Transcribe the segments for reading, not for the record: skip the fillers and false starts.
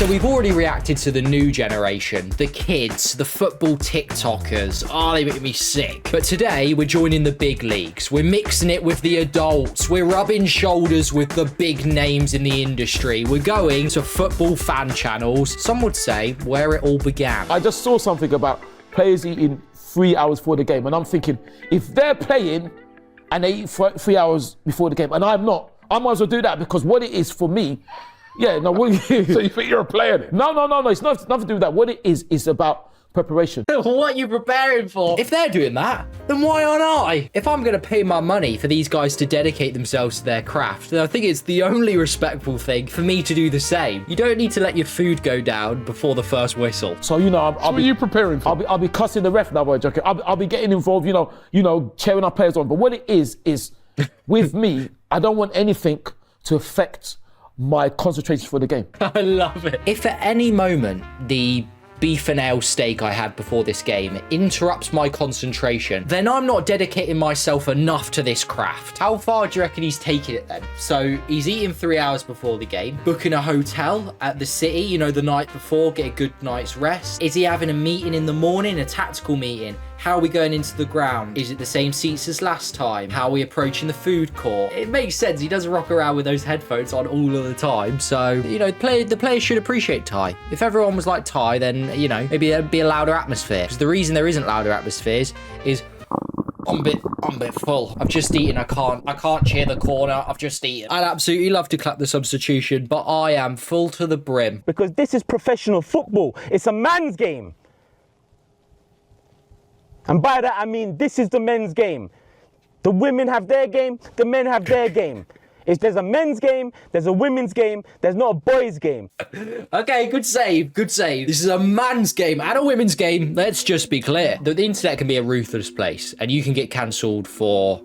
So we've already reacted to the new generation, the kids, the football TikTokers. Oh, they make me sick. But today we're joining the big leagues. We're mixing it with the adults. We're rubbing shoulders with the big names in the industry. We're going to football fan channels. Some would say where it all began. I just saw something about players eating 3 hours before the game. And I'm thinking, if they're playing and they eat 3 hours before the game and I'm not, I might as well do that, because what it is for me, yeah, no. So you think you're a player then? No. It's nothing to do with that. What it is about preparation. What are you preparing for? If they're doing that, then why aren't I? If I'm going to pay my money for these guys to dedicate themselves to their craft, then I think it's the only respectful thing for me to do the same. You don't need to let your food go down before the first whistle. So, you know, what are you preparing for? I'll be cussing the ref. No, I'm joking. I'll be getting involved, you know, cheering our players on. But what it is with me, I don't want anything to affect my concentration for the game. I love it. If at any moment the beef and ale steak I had before this game interrupts my concentration, then I'm not dedicating myself enough to this craft. How far do you reckon he's taking it then? So he's eating 3 hours before the game, booking a hotel at the city, you know, the night before, get a good night's rest. Is he having a meeting in the morning, a tactical meeting? How are we going into the ground? Is it the same seats as last time? How are we approaching the food court? It makes sense. He doesn't rock around with those headphones on all of the time. So, you know, the players should appreciate Ty. If everyone was like Ty, then, you know, maybe there'd be a louder atmosphere. Because the reason there isn't louder atmospheres is I'm a bit full. I've just eaten. I can't cheer the corner. I've just eaten. I'd absolutely love to clap the substitution, but I am full to the brim. Because this is professional football. It's a man's game. And by that, I mean, this is the men's game. The women have their game, the men have their game. If there's a men's game, there's a women's game, there's not a boys' game. Okay, good save, good save. This is a man's game and a women's game. Let's just be clear. The internet can be a ruthless place, and you can get cancelled for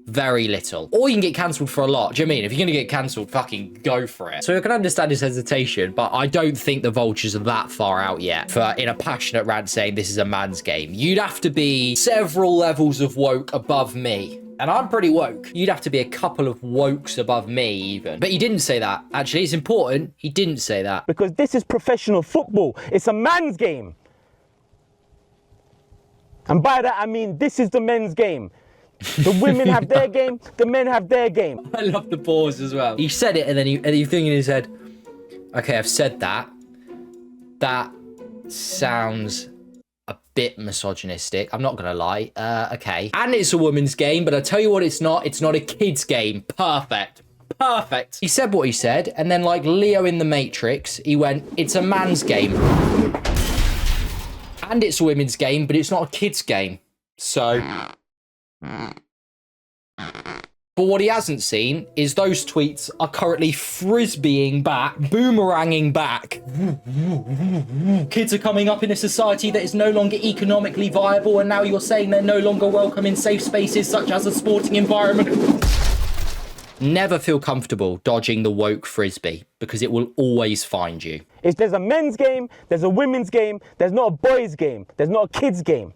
very little, or you can get cancelled for a lot. Do you know what I mean? If you're gonna get cancelled, fucking go for it. So I can understand his hesitation, but I don't think the vultures are that far out yet for, in a passionate rant, saying this is a man's game. You'd have to be several levels of woke above me, and I'm pretty woke. You'd have to be a couple of wokes above me even. But he didn't say that. Actually, it's important. He didn't say that. Because this is professional football. It's a man's game. And by that, I mean, this is the men's game. The women have their game, the men have their game. I love the pause as well. He said it, and then he's thinking in his head, okay, I've said that. That sounds a bit misogynistic. I'm not gonna lie. Okay. And it's a woman's game, but I tell you what, it's not. It's not a kid's game. Perfect. Perfect. He said what he said, and then like Leo in the Matrix, he went, it's a man's game. And it's a women's game, but it's not a kid's game. So... But what he hasn't seen is those tweets are currently frisbeeing back, boomeranging back. Kids are coming up in a society that is no longer economically viable, and now you're saying they're no longer welcome in safe spaces such as a sporting environment. Never feel comfortable dodging the woke frisbee, because it will always find you. If there's a men's game, there's a women's game, there's not a boys' game, there's not a kid's game.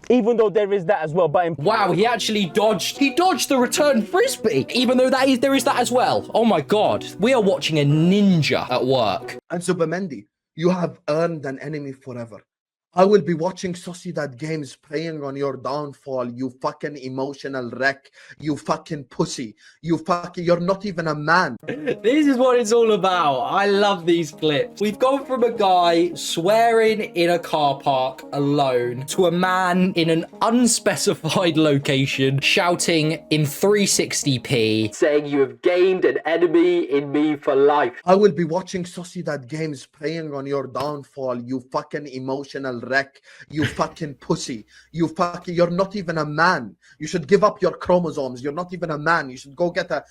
Even though there is that as well, but wow, he actually dodged the return frisbee, even though there is that as well. Oh my god, we are watching a ninja at work. And Zubimendi, you have earned an enemy forever. I will be watching Sociedad games preying on your downfall, you fucking emotional wreck, you fucking pussy, you're not even a man. This is what it's all about. I love these clips. We've gone from a guy swearing in a car park alone to a man in an unspecified location shouting in 360p, saying you have gained an enemy in me for life. I will be watching Sociedad games preying on your downfall, you fucking emotional wreck, you fucking pussy, you're not even a man. You should give up your chromosomes. You're not even a man. You should go get a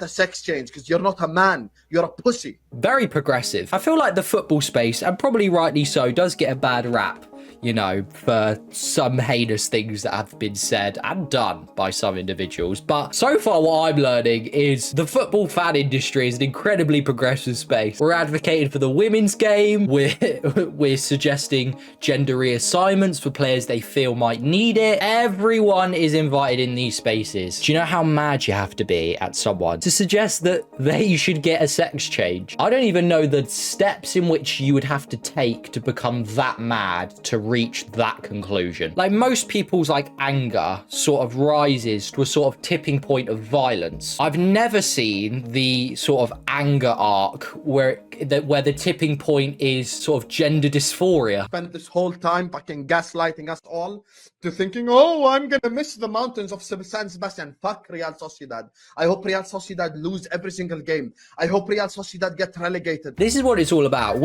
sex change, because you're not a man. You're a pussy. Very progressive. I feel like the football space, and probably rightly so, does get a bad rap. you know, for some heinous things that have been said and done by some individuals. But so far what I'm learning is the football fan industry is an incredibly progressive space. We're advocating for the women's game. We're suggesting gender reassignments for players they feel might need it. Everyone is invited in these spaces. Do you know how mad you have to be at someone to suggest that they should get a sex change? I don't even know the steps in which you would have to take to become that mad to reach that conclusion. Like, most people's like anger sort of rises to a sort of tipping point of violence. I've never seen the sort of anger arc where the tipping point is sort of gender dysphoria. Spent this whole time fucking gaslighting us all to thinking, oh, I'm gonna miss the mountains of San Sebastian. Fuck Real Sociedad. I hope Real Sociedad lose every single game. I hope Real Sociedad get relegated. This is what it's all about.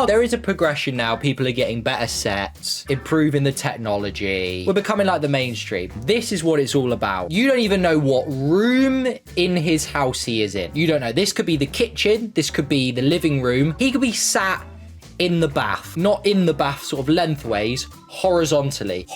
There is a progression now. People are getting better sets, improving the technology. We're becoming like the mainstream. This is what it's all about. You don't even know what room in his house he is in. You don't know. This could be the kitchen. This could be the living room. He could be sat in the bath, not in the bath sort of lengthways, horizontally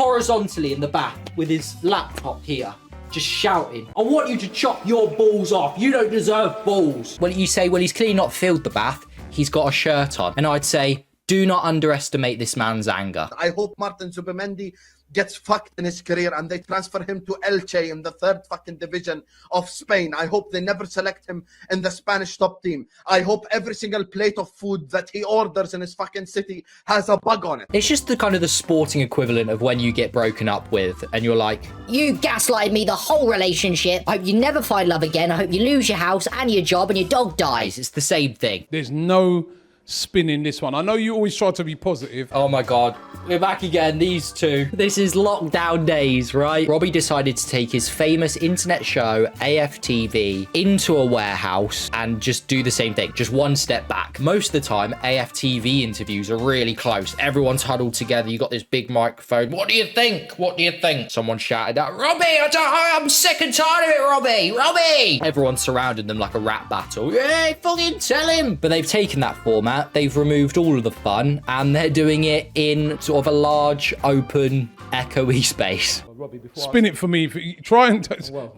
in the bath with his laptop here, just shouting, I want you to chop your balls off. You don't deserve balls. Well, you say, well, he's clearly not filled the bath. He's got a shirt on. And I'd say, do not underestimate this man's anger. I hope Martin Zubimendi gets fucked in his career and they transfer him to Elche in the 3rd fucking division of Spain. I hope they never select him in the Spanish top team. I hope every single plate of food that he orders in his fucking city has a bug on it. It's just the kind of the sporting equivalent of when you get broken up with and you're like, you gaslighted me the whole relationship. I hope you never find love again. I hope you lose your house and your job and your dog dies. it's the same thing. There's no spinning this one. I know you always try to be positive. Oh my God, we're back again, these two. This is lockdown days, right? Robbie decided to take his famous internet show, AFTV, into a warehouse and just do the same thing, just one step back. Most of the time, AFTV interviews are really close. Everyone's huddled together. You got this big microphone. What do you think? What do you think? Someone shouted out, Robbie, I'm sick and tired of it, Robbie, Robbie. Everyone's surrounding them like a rap battle. Yeah, fucking tell him. But they've taken that format. They've removed all of the fun and they're doing it in sort of a large, open, echoey space. Robbie, Spin it for me. Try and... Well,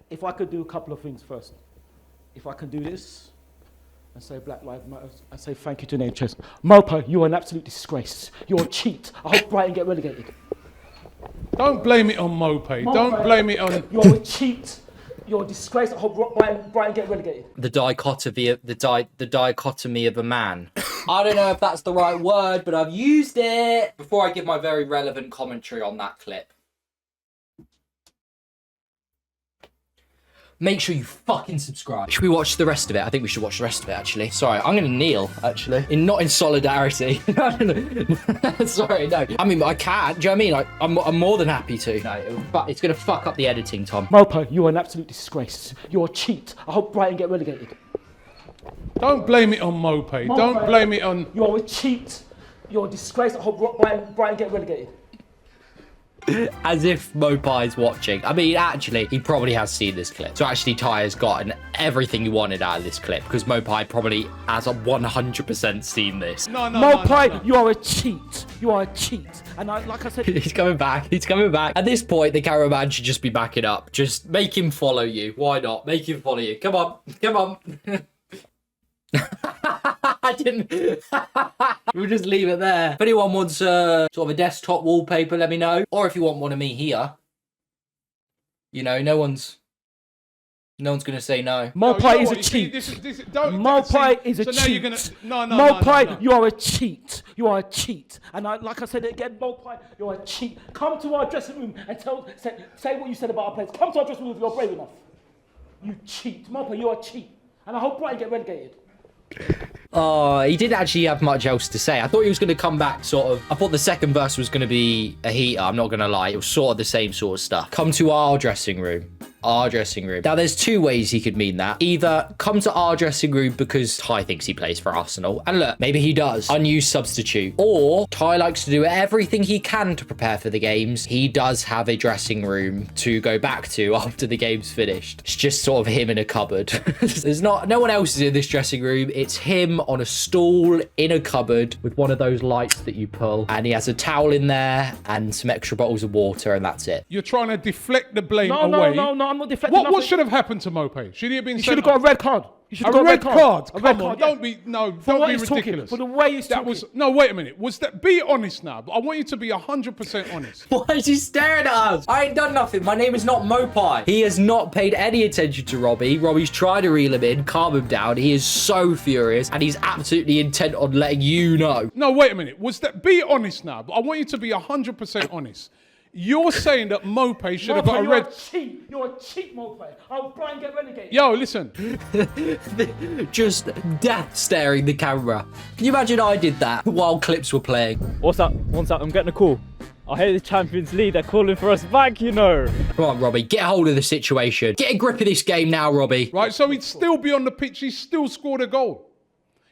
if I could do a couple of things first. If I can do this and say Black Lives Matter and say thank you to NHS. Mopo, you're an absolute disgrace. You're a cheat. I hope Brighton get relegated. Don't blame it on Mope. Don't blame it on... You're a cheat. You're a disgrace. I hope Brighton get relegated. The dichotomy of a man. I don't know if that's the right word, but I've used it. Before I give my very relevant commentary on that clip, make sure you fucking subscribe. Should we watch the rest of it? I think we should watch the rest of it, actually. Sorry, I'm going to kneel, actually. Not in solidarity. Sorry, no. I mean, I can't. Do you know what I mean? I'm more than happy to. No, but it's going to fuck up the editing, Tom. Mopo, you're an absolute disgrace. You're a cheat. I hope Brighton get relegated. Don't blame it on Mope. Don't blame it on... You're a cheat. You're a disgrace. I hope Brighton get relegated. As if Mopai is watching. I mean, actually, he probably has seen this clip. So actually, Ty has gotten everything he wanted out of this clip because Mopai probably has 100% seen this. Mopai, you are a cheat. You are a cheat. And like I said... He's coming back. He's coming back. At this point, the cameraman should just be backing up. Just make him follow you. Why not? Make him follow you. Come on. Come on. I didn't. We'll just leave it there. If anyone wants sort of a desktop wallpaper, let me know. Or if you want one of me here, you know, no one's gonna say no. Mopai is a cheat. Mopai is a cheat. Mopai, you are a cheat. You are a cheat. And like I said again, Mopai, you're a cheat. Come to our dressing room and say what you said about our players. Come to our dressing room if you're brave enough. You cheat. Mopai, you're a cheat. And I hope Brighton get relegated. Oh, he didn't actually have much else to say. I thought he was going to come back sort of... I thought the second verse was going to be a heater, I'm not going to lie. It was sort of the same sort of stuff. Come to our dressing room our dressing room. Now, there's two ways he could mean that. Either come to our dressing room because Ty thinks he plays for Arsenal. And look, maybe he does. Unused substitute. Or Ty likes to do everything he can to prepare for the games. He does have a dressing room to go back to after the game's finished. It's just sort of him in a cupboard. There's no one else is in this dressing room. It's him on a stool in a cupboard with one of those lights that you pull. And he has a towel in there and some extra bottles of water, and that's it. You're trying to deflect the blame away. No, I'm not deflecting. What should have happened to Mope? Should he have been He should have got a red card. You should have got a red card. Come on, don't be ridiculous. For the way he's talking. No, wait a minute. Be honest now. I want you to be 100% honest. Why is he staring at us? I ain't done nothing. My name is not Mopai. He has not paid any attention to Robbie. Robbie's tried to reel him in, calm him down. He is so furious, and he's absolutely intent on letting you know. No, wait a minute. Be honest now. I want you to be 100% honest. You're saying that Mope should have got a red... You're a cheat, Mope. I'll blind get relegated. Yo, listen. Just death staring the camera. Can you imagine I did that while clips were playing? What's up? I'm getting a call. I hear the Champions League. They're calling for us back, you know. Come on, Robbie. Get a hold of the situation. Get a grip of this game now, Robbie. Right, so he'd still be on the pitch. He's still scored a goal.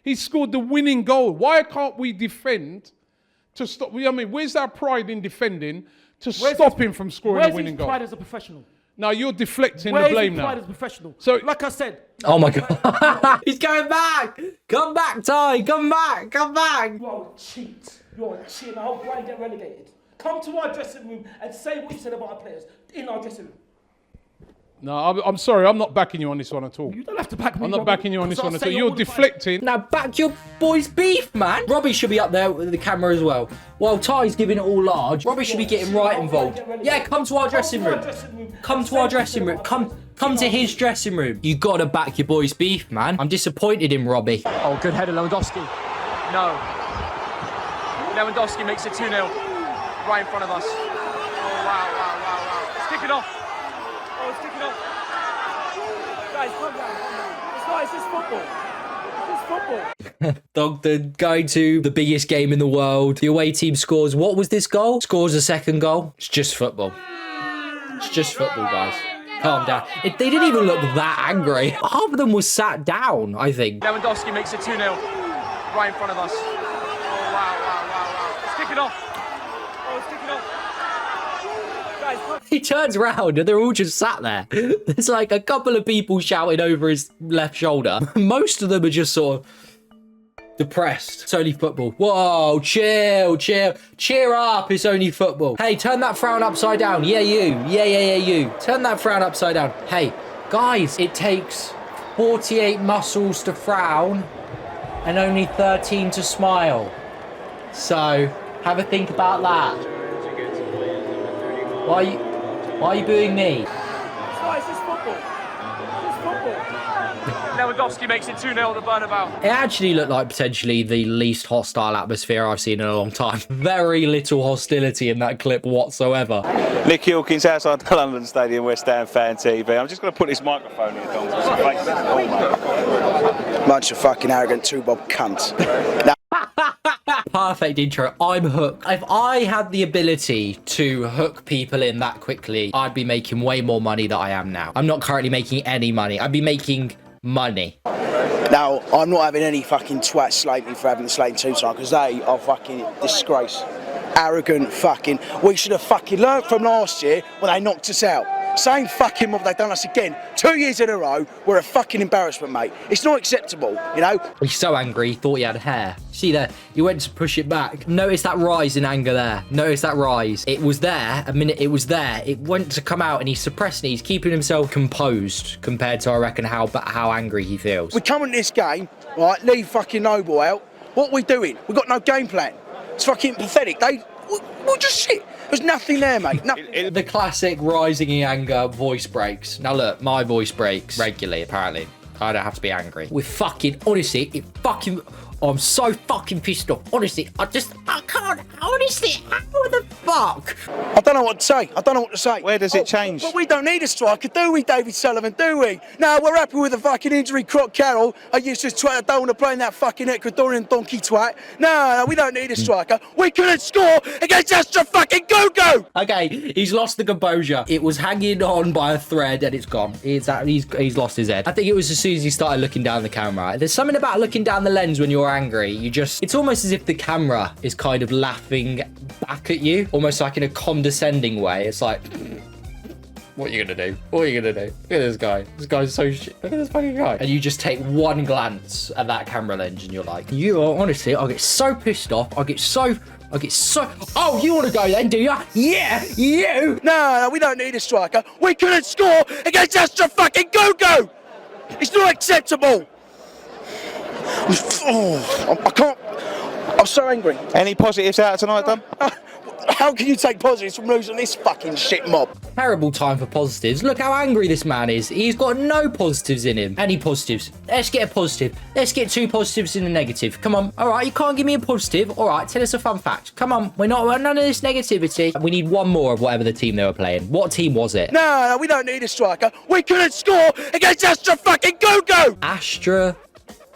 He scored the winning goal. Why can't we defend to stop... I mean, where's our pride in defending... to stop him from scoring a winning goal? Where's his pride as a professional? Now you're deflecting the blame now. Where's his pride as a professional? So, like I said... Oh my God. He's going back. Come back, Ty. Come back. Come back. You are a cheat. You're a cheat, and I hope Brian get relegated. Come to our dressing room and say what you said about our players in our dressing room. No, I'm sorry. I'm not backing you on this one at all. You don't have to back me. I'm not backing you on this one at all. You're all deflecting. Now back your boys' beef, man. Robbie should be up there with the camera as well. While Ty's giving it all large, Robbie should be getting right involved. Yeah, come to our dressing room. Come to our dressing room. Come to his dressing room. You gotta back your boys' beef, man. I'm disappointed in Robbie. Oh, good header, Lewandowski. No. Lewandowski makes it 2-0. Right in front of us. Oh, wow. It's kicking off. Oh, it's kicking off. Guys, calm down. It's just football. It's just football. Dogden going to the biggest game in the world. The away team scores. What was this goal? Scores a second goal. It's just football. It's just football, guys. Calm down. They didn't even look that angry. Half of them was sat down, I think. Lewandowski makes it 2-0. Right in front of us. Oh, wow. It's kicking off. Oh, it's kicking off. Guys, He turns around and they're all just sat there. There's like a couple of people shouting over his left shoulder. Most of them are just sort of depressed. It's only football. Whoa, chill. Cheer up, it's only football. Hey, turn that frown upside down. Yeah, you. Yeah, you. Turn that frown upside down. Hey, guys, it takes 48 muscles to frown and only 13 to smile. So, have a think about that. Why are you booing me? It's just football. It's football. Lewandowski makes it 2-0 at the Bernabeu. It actually looked like potentially the least hostile atmosphere I've seen in a long time. Very little hostility in that clip whatsoever. Nick Hawkins outside the London Stadium, West Ham Fan TV. I'm just going to put this microphone here, Dom. Bunch of fucking arrogant two-bob cunts. Perfect intro. I'm hooked. If I had the ability to hook people in that quickly, I'd be making way more money than I am now. I'm not currently making any money. I'd be making money. Now, I'm not having any fucking twats slate me for having the slating two time because they are fucking disgrace. Arrogant fucking. We should have fucking learnt from last year when they knocked us out. Same fucking mob they've done us again. 2 years in a row. We're a fucking embarrassment, mate. It's not acceptable, you know? He's so angry, he thought he had hair. See there? He went to push it back. Notice that rise in anger there. Notice that rise. It was there. A minute it was there. It went to come out and he's suppressing it. He's keeping himself composed compared to, I reckon, how angry he feels. We come into this game, right, leave fucking Noble out. What are we doing? We've got no game plan. It's fucking pathetic. We're just shit. There's nothing there, mate. Nothing. The classic rising in anger voice breaks. Now look, my voice breaks regularly, apparently. I don't have to be angry. We're fucking, honestly, it fucking... I'm so fucking pissed off. Honestly, I can't. Honestly, how the fuck? I don't know what to say. I don't know what to say. Where does it change? But we don't need a striker, do we, David Sullivan, do we? No, we're happy with the fucking injury Croc Carroll. I used to twat. I don't want to play in that fucking Ecuadorian donkey twat. No, we don't need a striker. We couldn't score against Astra fucking Gogo. Okay, he's lost the composure. It was hanging on by a thread and it's gone. He's lost his head. I think it was as soon as he started looking down the camera. There's something about looking down the lens when you're angry. It's almost as if the camera is kind of laughing back at you, almost like in a condescending way. It's like, what are you gonna do? What are you gonna do? Look at this guy. This guy's so shit. Look at this fucking guy. And you just take one glance at that camera lens and you're like, honestly, I get so pissed off. I get so, oh, you want to go then, do you? Yeah, you. No, we don't need a striker. We couldn't score against Astra fucking Gogo. It's not acceptable. I can't. I'm so angry. Any positives out tonight, Dom? How can you take positives from losing this fucking shit mob? Terrible time for positives. Look how angry this man is. He's got no positives in him. Any positives? Let's get a positive. Let's get 2 positives in a negative. Come on. All right, you can't give me a positive. All right, tell us a fun fact. Come on. We're none of this negativity. We need one more of whatever the team they were playing. What team was it? No, we don't need a striker. We couldn't score against Astra fucking Gogo. Astra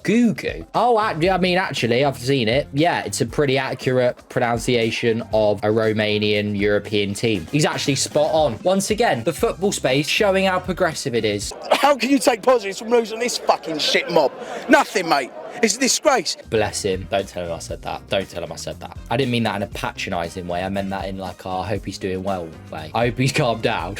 Gugu. Oh, I mean, actually, I've seen it. Yeah, it's a pretty accurate pronunciation of a Romanian European team. He's actually spot on. Once again, the football space showing how progressive it is. How can you take positives from losing this fucking shit mob? Nothing, mate. It's a disgrace. Bless him. Don't tell him I said that. Don't tell him I said that. I didn't mean that in a patronising way. I meant that in like, I hope he's doing well way. I hope he's calmed down.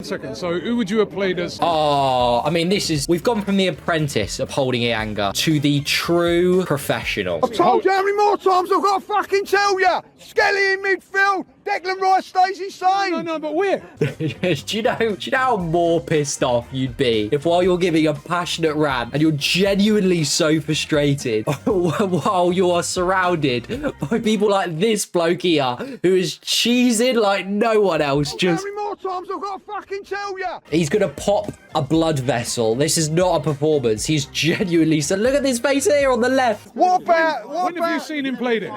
Second, so who would you have played as? Oh, I mean, we've gone from the apprentice of holding a anger to the true professional. I've told you how many more times I've got to fucking tell you. Skelly in midfield. Declan Rice stays insane. No, but where? do you know how more pissed off you'd be if while you're giving a passionate rant and you're genuinely so frustrated while you are surrounded by people like this bloke here who is cheesing like no one else. How many more times I've got to fucking tell you? He's gonna pop a blood vessel. This is not a performance. He's genuinely so. Look at this face here on the left. When have you seen him play then?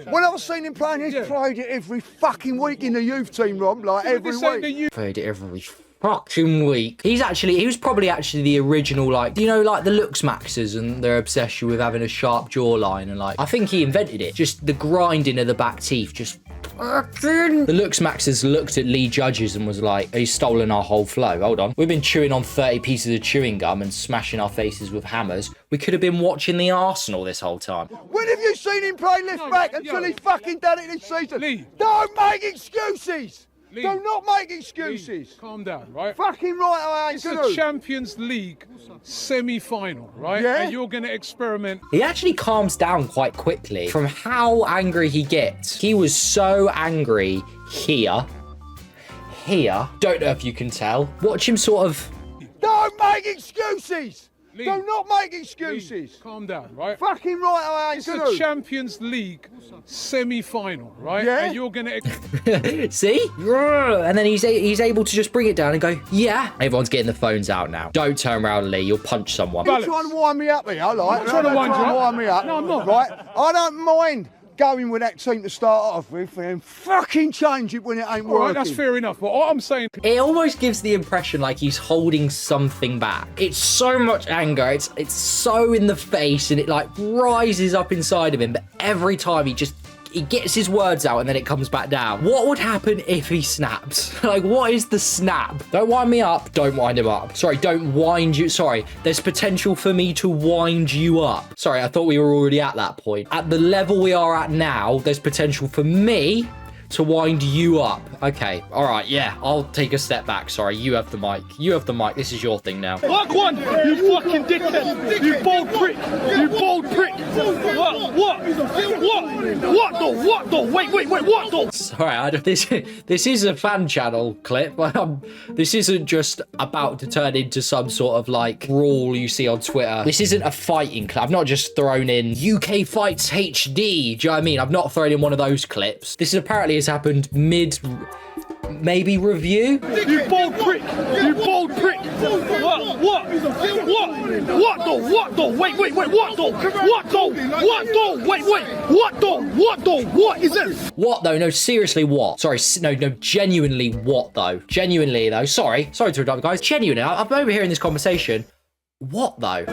When I've seen him playing, he's played it every fucking week in the youth team, Rob. Like every week. Played it every fucking week. He was probably the original, like, you know, like the Lux Maxers and their obsession with having a sharp jawline, and like, I think he invented it. Just the grinding of the back teeth, just fucking. The Lux Maxers looked at Lee Judges and was like, he's stolen our whole flow. Hold on. We've been chewing on 30 pieces of chewing gum and smashing our faces with hammers. We could have been watching the Arsenal this whole time. When have you seen him play left back until he's fucking done it this season? Lee. Don't make excuses. Lee, do not make excuses. Lee, calm down, right? Fucking right, I ain't gonna. It's a Champions League semi-final, right? Yeah. And you're gonna experiment. He actually calms down quite quickly from how angry he gets. He was so angry here. Don't know if you can tell. Watch him sort of. Don't make excuses. Lee, do not make excuses. Lee, calm down, right? Fucking right, I ain't gonna. It's a Champions League semi-final, right? Yeah. And you're gonna. See? And then he's able to just bring it down and go, yeah. Everyone's getting the phones out now. Don't turn around, Lee. You'll punch someone. You're trying to wind me up here, like. I'm trying to wind me up. No, I'm not. Right? I don't mind going with that team to start off with and then fucking change it when it ain't working. Right, that's fair enough, but what I'm saying... It almost gives the impression like he's holding something back. It's so much anger, it's so in the face, and it like rises up inside of him, but every time he gets his words out and then it comes back down. What would happen if he snaps? Like, what is the snap? Don't wind me up. Don't wind him up. Sorry, don't wind you. Sorry, there's potential for me to wind you up. Sorry, I thought we were already at that point. At the level we are at now, there's potential for me to wind you up. Okay, all right, yeah, I'll take a step back. Sorry, you have the mic. This is your thing now. Fuck one, you fucking dickhead. You bold prick. You bold prick. What the? Wait, what the? Sorry, this is a fan channel clip. This isn't just about to turn into some sort of like brawl you see on Twitter. This isn't a fighting clip. I've not just thrown in UK Fights HD. Do you know what I mean? I've not thrown in one of those clips. This apparently has happened maybe review. You bold prick! You bold prick! What? What? What though? What though? Wait, what though? What though? What though? Wait, what though? What though? What is this? What though? No, seriously, what? Sorry, no, genuinely, what though? Genuinely though, sorry to interrupt, guys. Genuinely, I'm overhearing this conversation. What though?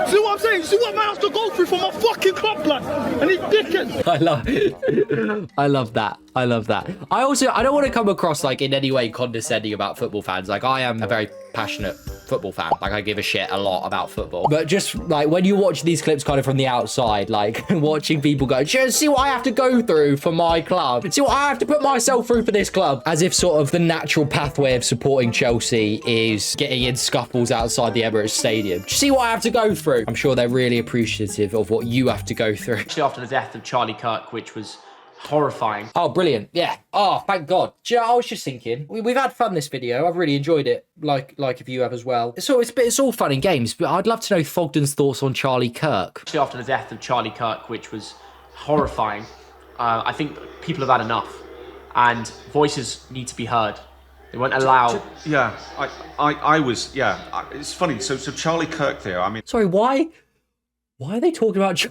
See what I'm saying? See what man has to go through for my fucking club, blood? And he's dickhead. I love that. I love that. I don't want to come across like in any way condescending about football fans. Like, I am a very passionate football fan. Like, I give a shit a lot about football. But just like when you watch these clips kind of from the outside, like watching people go, just see what I have to go through for my club. See what I have to put myself through for this club. As if sort of the natural pathway of supporting Chelsea is getting in scuffles outside the Emirates Stadium. Just see what I have to go through. I'm sure they're really appreciative of what you have to go through. Especially after the death of Charlie Kirk, which was horrifying. Oh, brilliant. Yeah. Oh, thank God. Do you know, I was just thinking, we've had fun this video. I've really enjoyed it, like if you have as well. It's all fun and games, but I'd love to know Fogden's thoughts on Charlie Kirk. Especially after the death of Charlie Kirk, which was horrifying. I think people have had enough, and voices need to be heard. They won't allow... Yeah, I was, yeah. It's funny, so Charlie Kirk there, I mean... Sorry, why are they talking about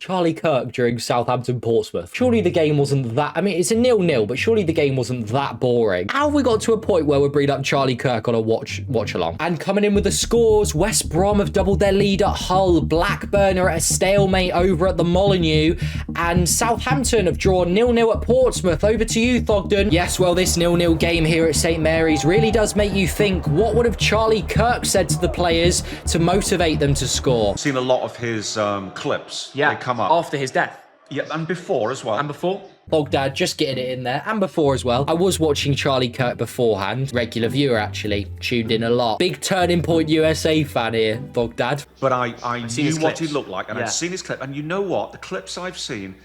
Charlie Kirk during Southampton-Portsmouth? Surely the game wasn't that... I mean, it's a 0-0, but surely the game wasn't that boring. How have we got to a point where we're bringing up Charlie Kirk on a watch-along? And coming in with the scores, West Brom have doubled their lead at Hull, Blackburn are at a stalemate over at the Molineux, and Southampton have drawn 0-0 at Portsmouth. Over to you, Thogden. Yes, well, this 0-0 game here at St Mary's really does make you think, what would have Charlie Kirk said to the players to motivate them to score? I've seen a lot of his clips. Yeah. They come up. After his death. Yeah, and before as well. And before? Bogdad, just getting it in there, and before as well. I was watching Charlie Kirk beforehand. Regular viewer, actually. Tuned in a lot. Big Turning Point USA fan here, Bogdad. But I knew what he looked like, and Yeah. I'd seen his clip. And you know what? The clips I've seen,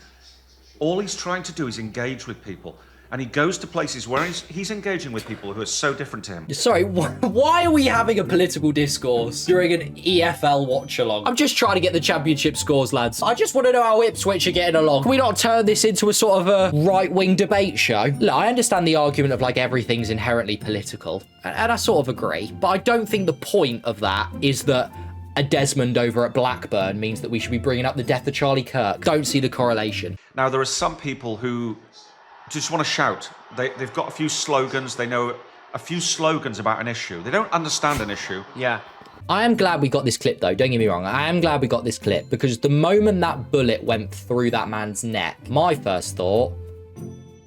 all he's trying to do is engage with people. And he goes to places where he's engaging with people who are so different to him. Sorry, why are we having a political discourse during an EFL watch-along? I'm just trying to get the championship scores, lads. I just want to know how Ipswich are getting along. Can we not turn this into a sort of a right-wing debate show? Look, I understand the argument of, like, everything's inherently political, and I sort of agree, but I don't think the point of that is that a Desmond over at Blackburn means that we should be bringing up the death of Charlie Kirk. Don't see the correlation. Now, there are some people who just want to shout. They've got a few slogans. They know a few slogans about an issue. They don't understand an issue. Yeah. I am glad we got this clip, though. Don't get me wrong. I am glad we got this clip, because the moment that bullet went through that man's neck, my first thought,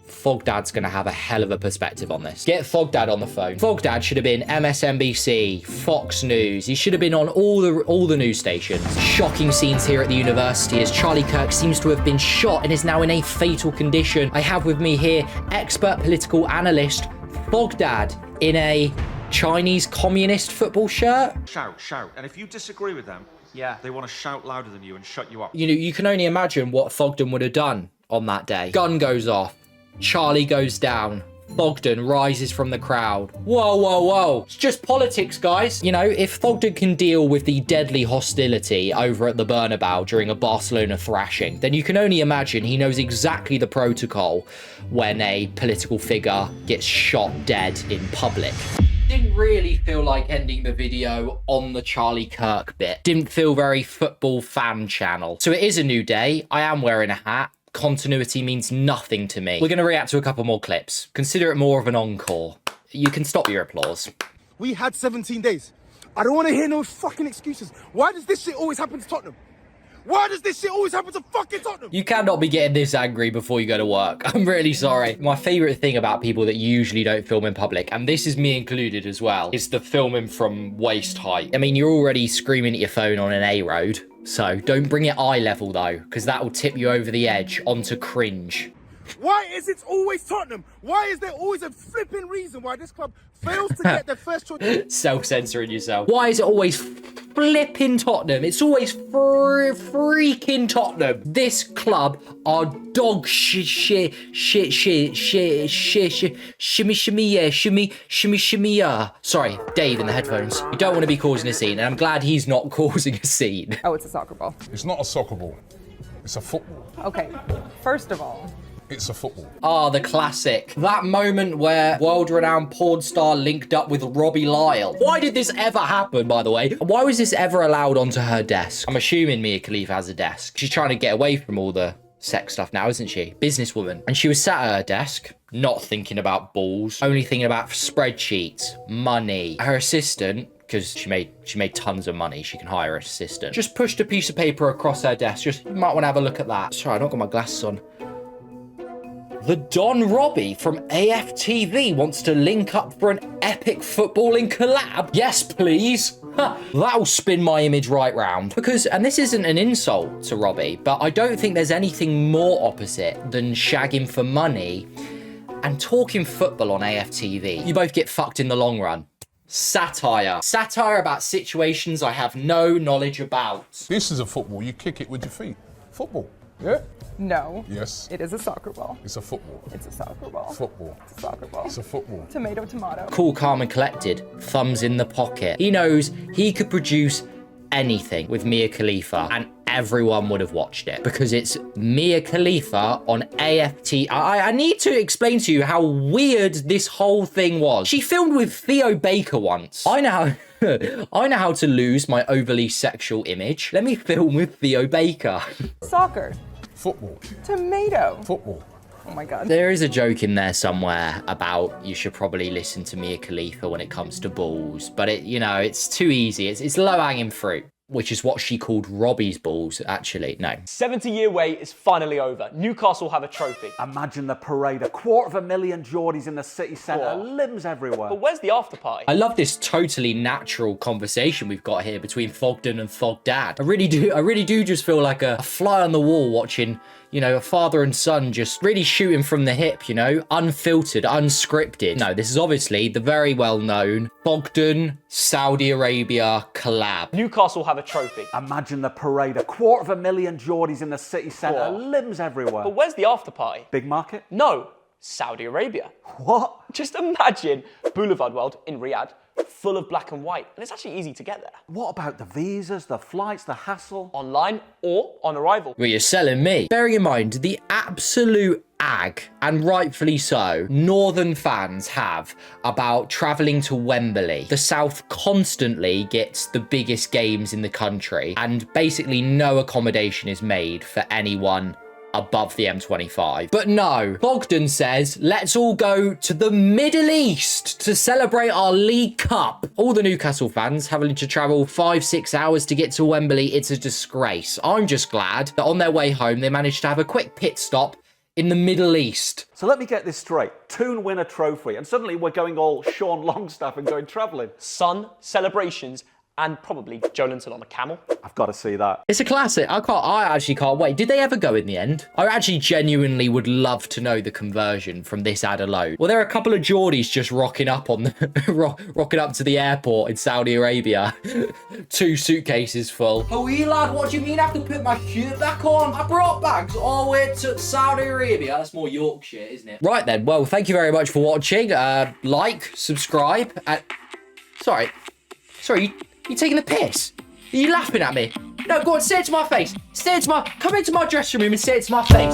Fogdad's going to have a hell of a perspective on this. Get Fogdad on the phone. Fogdad should have been MSNBC, Fox News. He should have been on all the news stations. Shocking scenes here at the university as Charlie Kirk seems to have been shot and is now in a fatal condition. I have with me here expert political analyst Fogdad in a Chinese communist football shirt. Shout. And if you disagree with them, yeah, they want to shout louder than you and shut you up. You know, you can only imagine what Fogden would have done on that day. Gun goes off. Charlie goes down. Fogden rises from the crowd. Whoa. It's just politics, guys. You know, if Fogden can deal with the deadly hostility over at the Bernabeu during a Barcelona thrashing, then you can only imagine he knows exactly the protocol when a political figure gets shot dead in public. Didn't really feel like ending the video on the Charlie Kirk bit. Didn't feel very football fan channel. So it is a new day. I am wearing a hat. Continuity means nothing to me. We're going to react to a couple more clips. Consider it more of an encore. You can stop your applause. We had 17 days. I don't want to hear no fucking excuses. Why does this shit always happen to Tottenham? Why does this shit always happen to fucking Tottenham? You cannot be getting this angry before you go to work. I'm really sorry. My favourite thing about people that usually don't film in public, and this is me included as well, is the filming from waist height. I mean, you're already screaming at your phone on an A road, so don't bring it eye level though, because that will tip you over the edge onto cringe. Why is it always Tottenham? Why is there always a flipping reason why this club fails to get their first choice? Self-censoring yourself. Why is it always flipping Tottenham? It's always freaking Tottenham. This club are dog shimmy yeah. Sorry, Dave in the headphones. You don't want to be causing a scene, and I'm glad he's not causing a scene. Oh, it's a soccer ball. It's not a soccer ball. It's a football. Okay, first of all, It's a football. Ah, the classic. That moment where world-renowned porn star linked up with Robbie Lyle. Why did this ever happen, by the way? Why was this ever allowed onto her desk? I'm assuming Mia Khalifa has a desk. She's trying to get away from all the sex stuff now, isn't she? Businesswoman. And she was sat at her desk, not thinking about balls, only thinking about spreadsheets, money. Her assistant, because she made tons of money, she can hire an assistant, just pushed a piece of paper across her desk. Just, you might want to have a look at that. Sorry, I've not got my glasses on. The Don Robbie from AFTV wants to link up for an epic footballing collab. Yes, please. That'll spin my image right round. Because, and this isn't an insult to Robbie, but I don't think there's anything more opposite than shagging for money and talking football on AFTV. You both get fucked in the long run. Satire. Satire about situations I have no knowledge about. This is a football. You kick it with your feet. Football. Yeah? No. Yes. It is a soccer ball. It's a football. It's a soccer ball. Football. It's a soccer ball. It's a football. Tomato, tomato. Cool, calm and collected. Thumbs in the pocket. He knows he could produce anything with Mia Khalifa and everyone would have watched it because it's Mia Khalifa on AFT. I need to explain to you how weird this whole thing was. She filmed with Theo Baker once. I know how to lose my overly sexual image. Let me film with Theo Baker. Soccer. Football. Tomato. Football. Oh my God. There is a joke in there somewhere about you should probably listen to Mia Khalifa when it comes to balls, but it's too easy. It's low-hanging fruit, which is what she called Robbie's balls, actually. No. 70-year wait is finally over. Newcastle have a trophy. Imagine the parade. 250,000 Geordies in the city centre. Limbs everywhere. But where's the after party? I love this totally natural conversation we've got here between Thogden and Thogdad. I really do just feel like a fly on the wall watching, a father and son just really shooting from the hip, unfiltered, unscripted. No, this is obviously the very well-known Thogden, Saudi Arabia collab. Newcastle have a trophy. Imagine the parade. 250,000 Geordies in the city centre. Limbs everywhere. But where's the after party? Big market? No, Saudi Arabia. What? Just imagine Boulevard World in Riyadh, full of black and white, and it's actually easy to get there. What about the visas, the flights, the hassle? Online or on arrival. Well, you're selling me. Bearing in mind the absolute ag, and rightfully so, Northern fans have about travelling to Wembley. The South constantly gets the biggest games in the country, and basically no accommodation is made for anyone above the M25. But no, Bogdan says, let's all go to the Middle East to celebrate our League Cup. All the Newcastle fans having to travel 5-6 hours to get to Wembley, it's a disgrace. I'm just glad that on their way home, they managed to have a quick pit stop in the Middle East. So let me get this straight. Toon win a trophy, and suddenly we're going all Sean Longstaff and going travelling. Sun, celebrations, and probably Joelinton on a camel. I've got to see that. It's a classic. I actually can't wait. Did they ever go in the end? I actually genuinely would love to know the conversion from this ad alone. Well, there are a couple of Geordies just rocking up on the rocking up to the airport in Saudi Arabia. 2 suitcases full. Oh, lad, what do you mean I have to put my shirt back on? I brought bags all the way to Saudi Arabia. That's more Yorkshire, isn't it? Right then. Well, thank you very much for watching. Like, subscribe, and sorry, you taking the piss? Are you laughing at me? No, go on, say it to my face. Come into my dressing room and say it to my face.